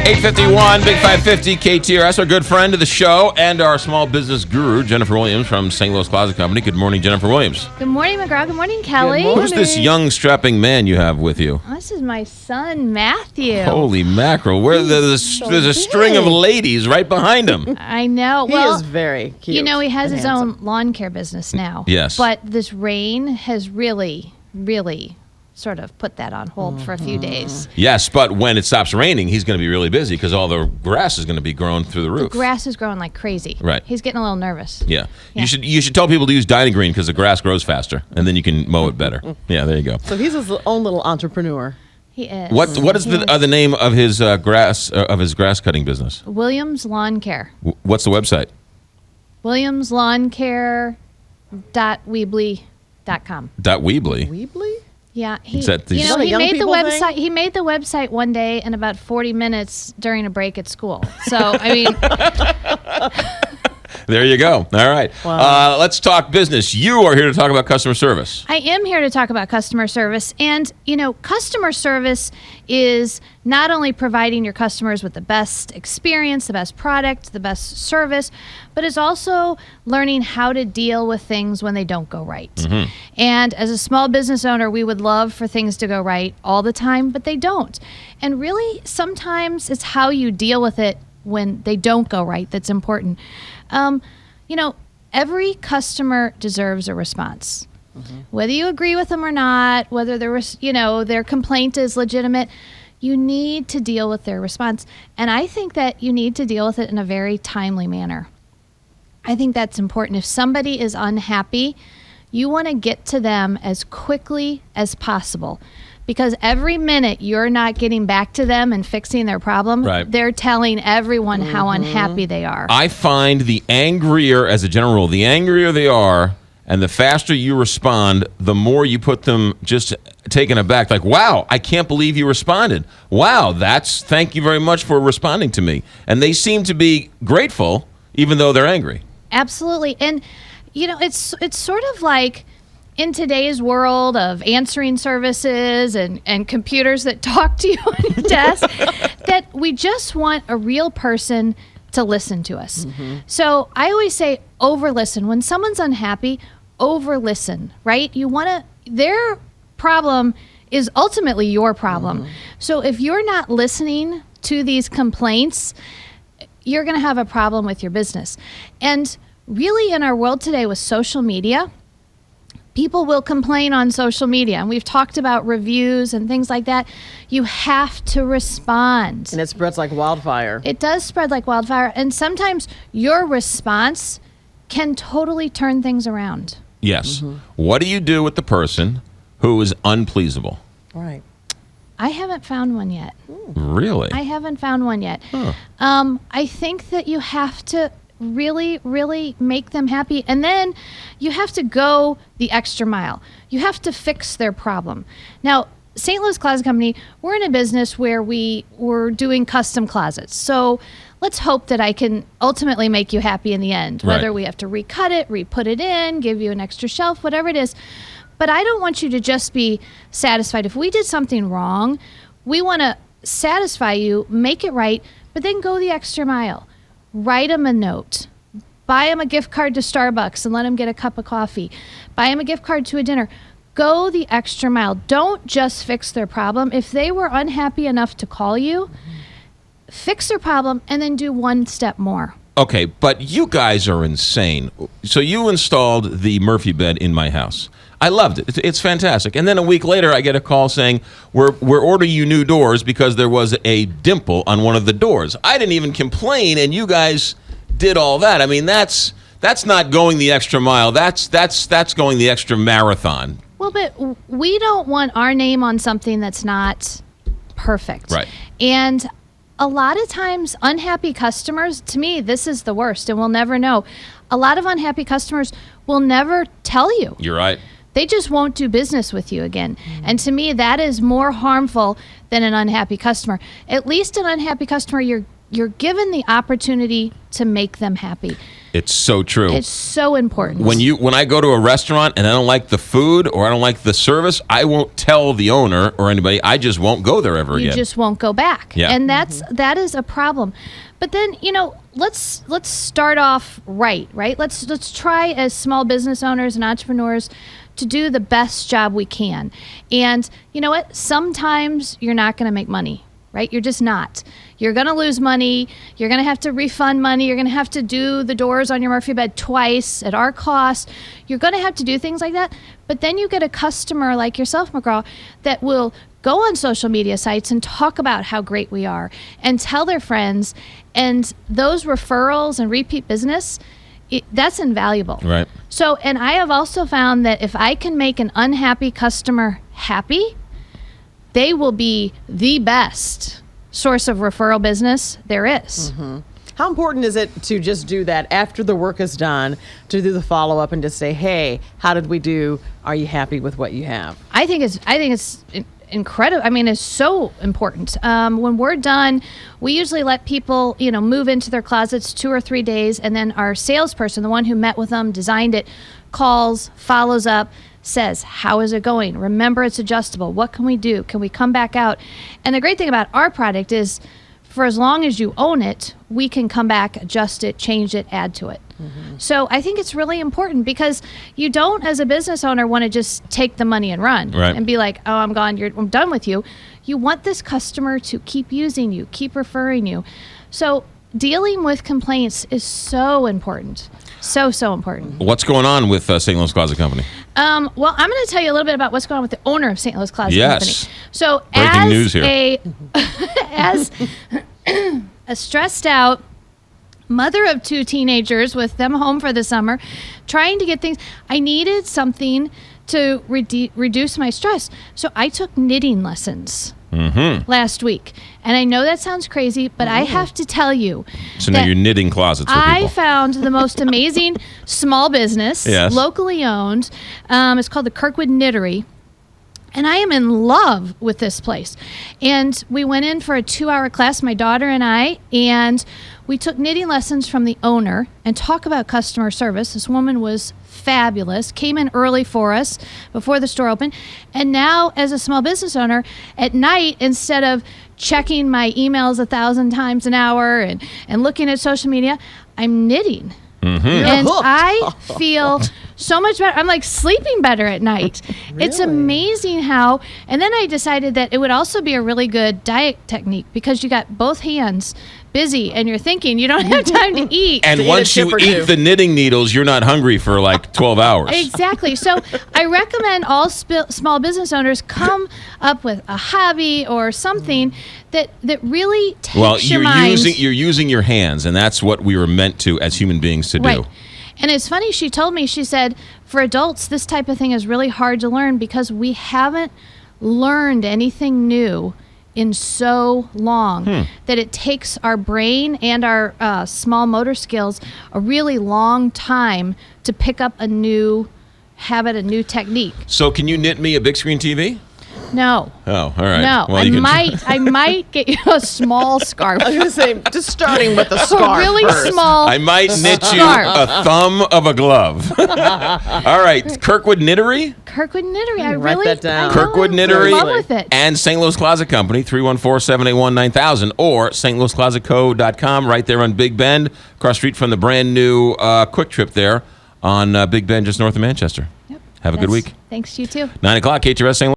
851, Big 550, KTRS, our good friend of the show and our small business guru, Jennifer Williams from St. Louis Closet Company. Good morning, Jennifer Williams. Good morning, McGraw. Good morning, Kelly. Good morning. Who's this young, strapping man you have with you? This is my son, Matthew. Holy mackerel. There's a string of ladies right behind him. I know. He Well, is very cute. you know, he has and his handsome. own lawn care business now. Yes. But this rain has really, really sort of put that on hold for a few days. Yes, but when it stops raining, he's going to be really busy because all the grass is going to be growing through the roof. Grass is growing like crazy. Right. He's getting a little nervous. Yeah. Yeah. You should tell people to use Dining Green because the grass grows faster, and then you can mow it better. Yeah, there you go. So he's his own little entrepreneur. He is. What is the name of his grass cutting business? Williams Lawn Care. What's the website? WilliamsLawnCare.weebly.com. Weebly. Weebly? Yeah, Is that the- you Is know, that a he young made the people website. thing? He made the website one day in about 40 minutes during a break at school. So I mean, There you go. All right. Wow. Let's talk business. You are here to talk about customer service. I am here to talk about customer service, and you know, customer service is not only providing your customers with the best experience, the best product, the best service, but it's also learning how to deal with things when they don't go right. And as a small business owner, we would love for things to go right all the time, but they don't. And really, sometimes it's how you deal with it when they don't go right that's important. You know, every customer deserves a response. Whether you agree with them or not, whether their complaint is legitimate, you need to deal with their response. And I think that you need to deal with it in a very timely manner. I think that's important. If somebody is unhappy, you want to get to them as quickly as possible. Because every minute you're not getting back to them and fixing their problem, Right. they're telling everyone how unhappy they are. I find the angrier, as a general rule, the angrier they are and the faster you respond, the more you put them just taken aback. Like, wow, I can't believe you responded. Wow, thank you very much for responding to me. And they seem to be grateful, even though they're angry. Absolutely. And, you know, it's sort of like in today's world of answering services and computers that talk to you on your desk, that we just want a real person to listen to us. So I always say over listen. When someone's unhappy, over listen, right? Their problem is ultimately your problem. So if you're not listening to these complaints, you're going to have a problem with your business. And really in our world today with social media, people will complain on social media, and we've talked about reviews and things like that. You have to respond. And it spreads like wildfire. It does spread like wildfire, and sometimes your response can totally turn things around. Yes. What do you do with the person who is unpleasable? Right. I haven't found one yet. Really? I haven't found one yet. Huh. I think that you have to really, really make them happy. And then you have to go the extra mile. You have to fix their problem. Now, St. Louis Closet Company, we're in a business where we're doing custom closets. So let's hope that I can ultimately make you happy in the end, whether Right. we have to recut it, re-put it in, give you an extra shelf, whatever it is. But I don't want you to just be satisfied. If we did something wrong, we want to satisfy you, make it right, but then go the extra mile. Write them a note. Buy them a gift card to Starbucks and let them get a cup of coffee. Buy them a gift card to a dinner. Go the extra mile. Don't just fix their problem. If they were unhappy enough to call you, fix their problem and then do one step more. Okay, but you guys are insane. So you installed the Murphy bed in my house. I loved it. It's fantastic. And then a week later, I get a call saying, we're ordering you new doors because there was a dimple on one of the doors. I didn't even complain, and you guys did all that. I mean, that's not going the extra mile. That's going the extra marathon. Well, but we don't want our name on something that's not perfect. Right. And a lot of times, unhappy customers, to me, this is the worst, and we'll never know. A lot of unhappy customers will never tell you. You're right. They just won't do business with you again. And to me, that is more harmful than an unhappy customer. At least an unhappy customer, you're you're given the opportunity to make them happy. It's so true. It's so important. When I go to a restaurant and I don't like the food or I don't like the service, I won't tell the owner or anybody. I just won't go there ever you again. just won't go back. Yeah. And that is a problem. But then, let's start off right? Let's try as small business owners and entrepreneurs to do the best job we can. And you know what? Sometimes you're not going to make money. Right? You're just not. You're going to lose money. You're going to have to refund money. You're going to have to do the doors on your Murphy bed twice at our cost. You're going to have to do things like that. But then you get a customer like yourself, McGraw, that will go on social media sites and talk about how great we are and tell their friends. And those referrals and repeat business, that's invaluable. Right. So, and I have also found that if I can make an unhappy customer happy, they will be the best source of referral business there is. Mm-hmm. How important is it to just do that after the work is done, to do the follow-up and just say, hey, how did we do? Are you happy with what you have? I think it's incredible. I mean, it's so important. When we're done, we usually let people, move into their closets 2 or 3 days, and then our salesperson, the one who met with them, designed it, calls, follows up, says, how is it going? Remember, it's adjustable. What can we do? Can we come back out? And the great thing about our product is, for as long as you own it, we can come back, adjust it, change it, add to it. Mm-hmm. So I think it's really important because you don't, as a business owner, want to just take the money and run and be like, oh, I'm gone. I'm done with you. You want this customer to keep using you, keep referring you. So dealing with complaints is so important. So important. What's going on with St. Louis Closet Company? Well, I'm going to tell you a little bit about what's going on with the owner of St. Louis Closet Yes. Company. So Breaking news here. as a stressed out mother of 2 teenagers with them home for the summer, trying to get things, I needed something to reduce my stress. So I took knitting lessons. Last week. And I know that sounds crazy, but I have to tell you. So now you're knitting closets for people. I found the most amazing small business, locally owned. It's called the Kirkwood Knittery. And I am in love with this place. And we went in for a 2-hour class, my daughter and I, and we took knitting lessons from the owner and talk about customer service. This woman was fabulous, came in early for us before the store opened. And now, as a small business owner, at night, instead of checking my emails 1,000 times an hour and looking at social media, I'm knitting. And I feel so much better. I'm like sleeping better at night. Really? It's amazing how. And then I decided that it would also be a really good diet technique because you got both hands busy and you're thinking you don't have time to eat. And once you eat the knitting needles, you're not hungry for like 12 hours. Exactly. So I recommend all small business owners come up with a hobby or something that really takes your mind. You're using your hands, and that's what we were meant to as human beings to do. Right. And it's funny, she told me, she said, for adults, this type of thing is really hard to learn because we haven't learned anything new in so long that it takes our brain and our small motor skills a really long time to pick up a new habit, a new technique. So can you knit me a big screen TV? No. Oh, all right. No, well, I might get you a small scarf. I was going to say, just starting with a scarf. A really first. small I might knit you scarf. a thumb of a glove. All right, Kirkwood Knittery? Kirkwood Knittery. I Write really that down. I know, Kirkwood I'm Knittery in love with it. and St. Louis Closet Company, 314-781-9000 or stlouisclosetco.com right there on Big Bend, across the street from the brand new Quick Trip there on Big Bend, just north of Manchester. Yep. Have a good week. Thanks, you too. 9 o'clock, KTRS St. Louis.